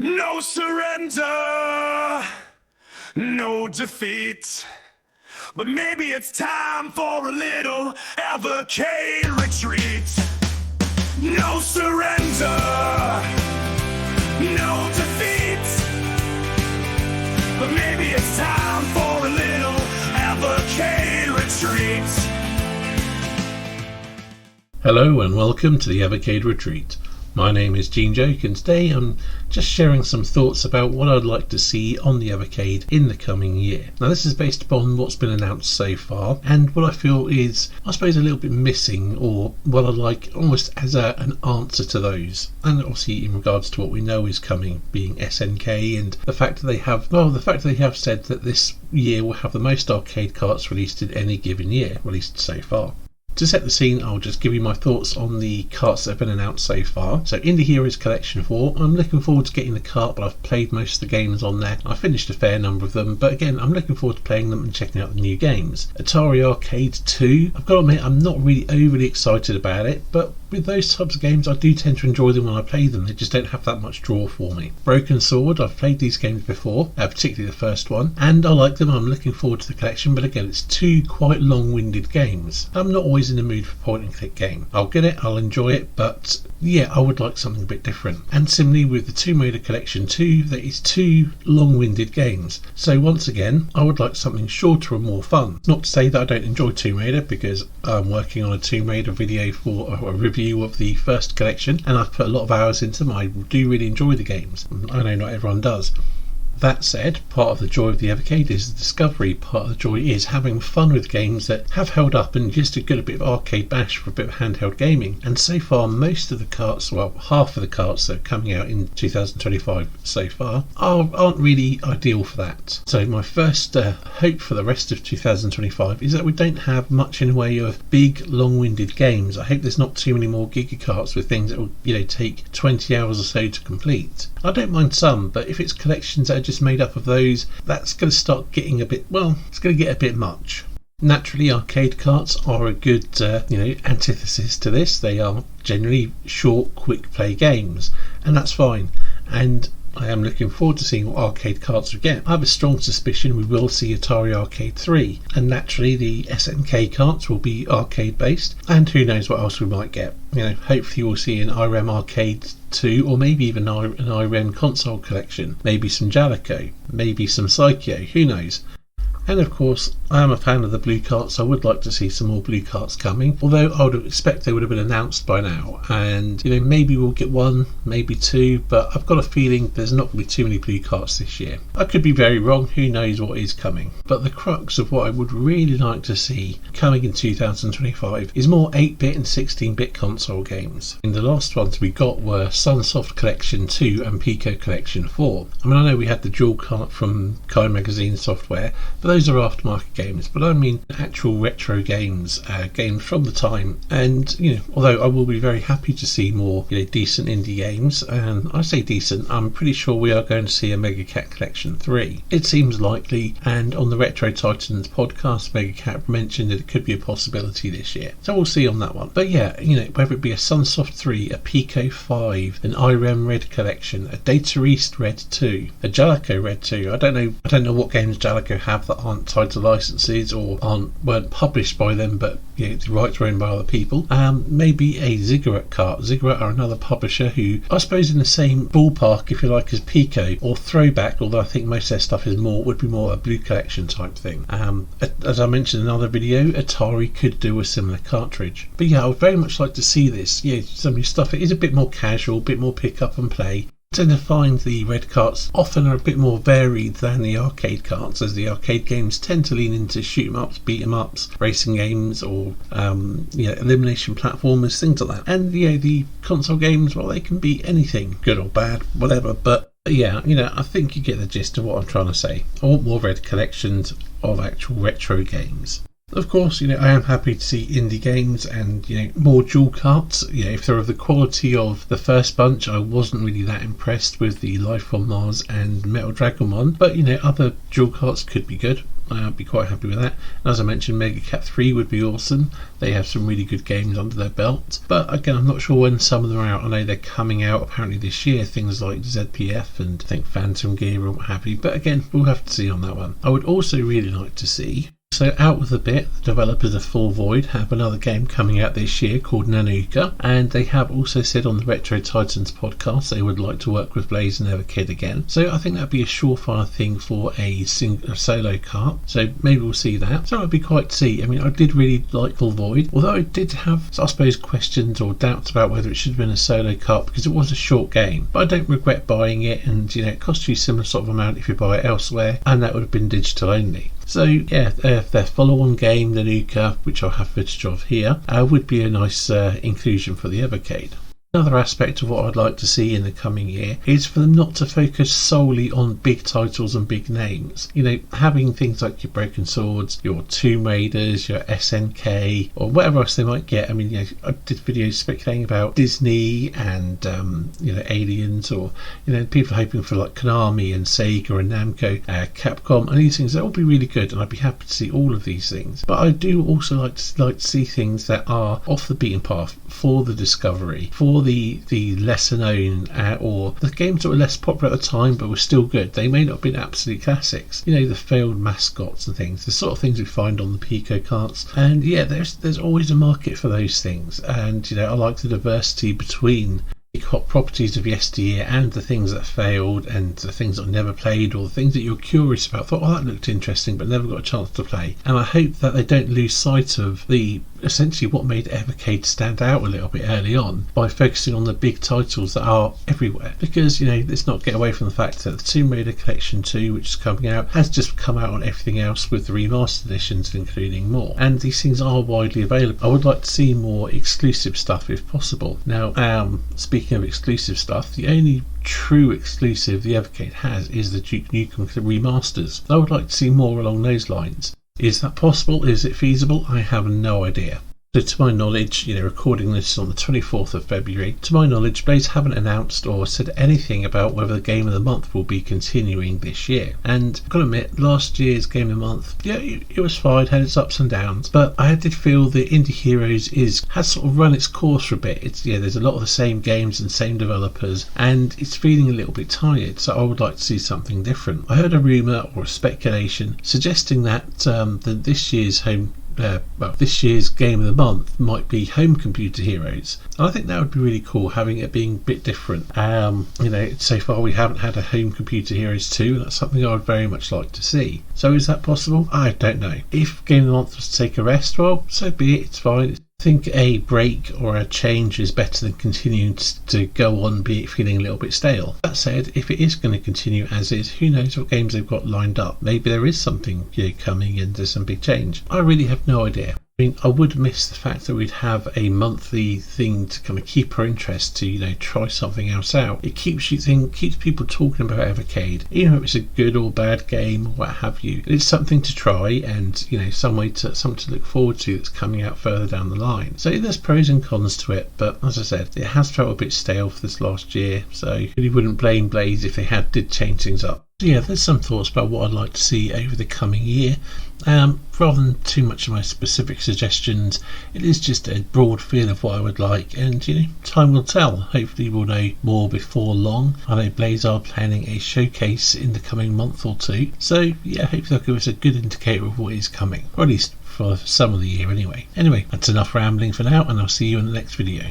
No surrender, no defeat. But maybe it's time for a little Evercade retreat. No surrender, no defeat. But maybe it's time for a little Evercade retreat. Hello and welcome to the Evercade Retreat. My name is Gene Joke and today I'm just sharing some thoughts about what I'd like to see on the Evercade in the coming year. Now this is based upon what's been announced so far and what I feel is, I suppose, a little bit missing, or what I'd like almost as an answer to those. And obviously in regards to what we know is coming, being SNK, and the fact that they have said that this year will have the most arcade carts released in any given year, released so far. To set the scene, I'll just give you my thoughts on the carts that have been announced so far. So Indie Heroes Collection 4, I'm looking forward to getting the cart, but I've played most of the games on there. I finished a fair number of them, but again, I'm looking forward to playing them and checking out the new games. Atari Arcade 2, I've got to admit, I'm not really overly excited about it, but with those types of games, I do tend to enjoy them when I play them. They just don't have that much draw for me. Broken Sword, I've played these games before, particularly the first one, and I like them. I'm looking forward to the collection, but again, it's two quite long-winded games. I'm not always in the mood for point-and-click game. I'll get it, I'll enjoy it, but yeah, I would like something a bit different. And similarly with the Tomb Raider Collection 2, that is two long-winded games. So once again, I would like something shorter and more fun. Not to say that I don't enjoy Tomb Raider, because I'm working on a Tomb Raider video for a review of the first collection, and I've put a lot of hours into them. I do really enjoy the games. I know not everyone does. That said, part of the joy of the Evercade is the discovery. Part of the joy is having fun with games that have held up and just a bit of arcade bash for a bit of handheld gaming. And so far, most of the carts, well, half of the carts that are coming out in 2025 so far, aren't really ideal for that. So my first hope for the rest of 2025 is that we don't have much in the way of big, long-winded games. I hope there's not too many more giga carts with things that will, take 20 hours or so to complete. I don't mind some, but if it's collections that are just made up of those, that's going to start getting it's going to get a bit much. Naturally, arcade carts are a good antithesis to this. They are generally short, quick play games, and that's fine. And I am looking forward to seeing what arcade carts we get. I have a strong suspicion we will see Atari Arcade 3, and naturally the SNK carts will be arcade based, and who knows what else we might get. Hopefully we'll see an IREM Arcade 2, or maybe even an IREM console collection, maybe some Jalico, maybe some Psycho, who knows. And of course, I am a fan of the blue carts. I would like to see some more blue carts coming, although I would expect they would have been announced by now. And maybe we'll get one, maybe two, but I've got a feeling there's not going to be too many blue carts this year. I could be very wrong, who knows what is coming. But the crux of what I would really like to see coming in 2025 is more 8-bit and 16-bit console games. And the last ones we got were Sunsoft Collection 2 and Pico Collection 4. I know we had the dual cart from Kai Magazine Software, but those are aftermarket games, but I mean actual retro games, games from the time. And although I will be very happy to see more decent indie games, and I say decent, I'm pretty sure we are going to see a Mega Cat Collection 3. It seems likely, and on the Retro Titans podcast, Mega Cat mentioned that it could be a possibility this year, so we'll see on that one. But yeah, whether it be a Sunsoft 3, a Pico 5, an IREM Red Collection, a Data East Red 2, a Jalico Red 2. I don't know what games Jalico have that aren't tied to licenses or weren't published by them, but the rights were owned by other people. Maybe a Ziggurat cart. Ziggurat are another publisher who I suppose in the same ballpark, if you like, as Pico, or Throwback, although I think most of their stuff would be more a blue collection type thing. As I mentioned in another video, Atari could do a similar cartridge. But yeah, I would very much like to see this. Some new stuff. It is a bit more casual, a bit more pick up and play. I tend to find the red carts often are a bit more varied than the arcade carts, as the arcade games tend to lean into shoot 'em ups, beat 'em ups, racing games, or elimination platformers, things like that. And the console games, well, they can be anything, good or bad, whatever. But yeah, I think you get the gist of what I'm trying to say. I want more red collections of actual retro games. Of course, I am happy to see indie games and, more dual carts. If they're of the quality of the first bunch, I wasn't really that impressed with the Life on Mars and Metal Dragon one. But, other dual carts could be good. I'd be quite happy with that. And as I mentioned, Mega Cat 3 would be awesome. They have some really good games under their belt. But again, I'm not sure when some of them are out. I know they're coming out apparently this year, things like ZPF and I think Phantom Gear and what have you. But again, we'll have to see on that one. I would also really like to see, so out with a bit, the developers of Full Void have another game coming out this year called Nanuka, and they have also said on the Retro Titans podcast they would like to work with Blaze and Evercade again. So I think that'd be a surefire thing for a solo cart. So maybe we'll see that. So I'd be quite to see. I mean, I did really like Full Void, although I did have, I suppose, questions or doubts about whether it should have been a solo cart because it was a short game. But I don't regret buying it, and it costs you a similar sort of amount if you buy it elsewhere, and that would have been digital only. So yeah, their follow-on game, Nanuka, which I'll have footage of here, would be a nice inclusion for the Evercade. Another aspect of what I'd like to see in the coming year is for them not to focus solely on big titles and big names. Having things like your Broken Swords, your Tomb Raiders, your SNK, or whatever else they might get. I mean, I did videos speculating about Disney and Aliens, or people hoping for like Konami and Sega and Namco, Capcom, and these things. They'll all be really good, and I'd be happy to see all of these things. But I do also like to see things that are off the beaten path for the discovery, for the lesser known or the games that were less popular at the time but were still good. They may not have been absolute classics. The failed mascots and things, the sort of things we find on the Pico carts. And yeah, there's always a market for those things. And I like the diversity between big hot properties of yesteryear and the things that failed and the things that I never played, or the things that you're curious about, thought, that looked interesting but never got a chance to play. And I hope that they don't lose sight of essentially what made Evercade stand out a little bit early on by focusing on the big titles that are everywhere. Because let's not get away from the fact that the Tomb Raider Collection 2, which is coming out, has just come out on everything else with the remastered editions including more, and these things are widely available. I would like to see more exclusive stuff if possible. Now, speaking of exclusive stuff, the only true exclusive the Evercade has is the Duke Nukem remasters. I would like to see more along those lines. Is that possible? Is it feasible? I have no idea. So to my knowledge, recording this on the 24th of February, to my knowledge, Blaze haven't announced or said anything about whether the Game of the Month will be continuing this year. And I've got to admit, last year's Game of the Month, it was fine, had its ups and downs, but I did feel that Indie Heroes has sort of run its course for a bit. There's a lot of the same games and same developers, and it's feeling a little bit tired, so I would like to see something different. I heard a rumour or a speculation suggesting that this year's Game of the Month might be Home Computer Heroes. And I think that would be really cool, having it being a bit different. So far we haven't had a Home Computer Heroes 2, and that's something I would very much like to see. So is that possible? I don't know. If Game of the Month was to take a rest, well, so be it, it's fine. I think a break or a change is better than continuing to go on, be it feeling a little bit stale. That said, if it is going to continue as is, who knows what games they've got lined up. Maybe there is something coming and there's some big change. I really have no idea. I mean, I would miss the fact that we'd have a monthly thing to kind of keep our interest, to try something else out. It keeps people talking about Evercade, even if it's a good or bad game or what have you. It's something to try, and something to look forward to that's coming out further down the line. So there's pros and cons to it, but as I said, it has felt a bit stale for this last year. So I really wouldn't blame Blaze if they did change things up. So yeah, there's some thoughts about what I'd like to see over the coming year. Rather than too much of my specific suggestions, it is just a broad feel of what I would like, and time will tell. Hopefully we'll know more before long. I know Blaze are planning a showcase in the coming month or two, so yeah, hopefully they'll give us a good indicator of what is coming, or at least for some of the year anyway. Anyway, that's enough rambling for now, and I'll see you in the next video.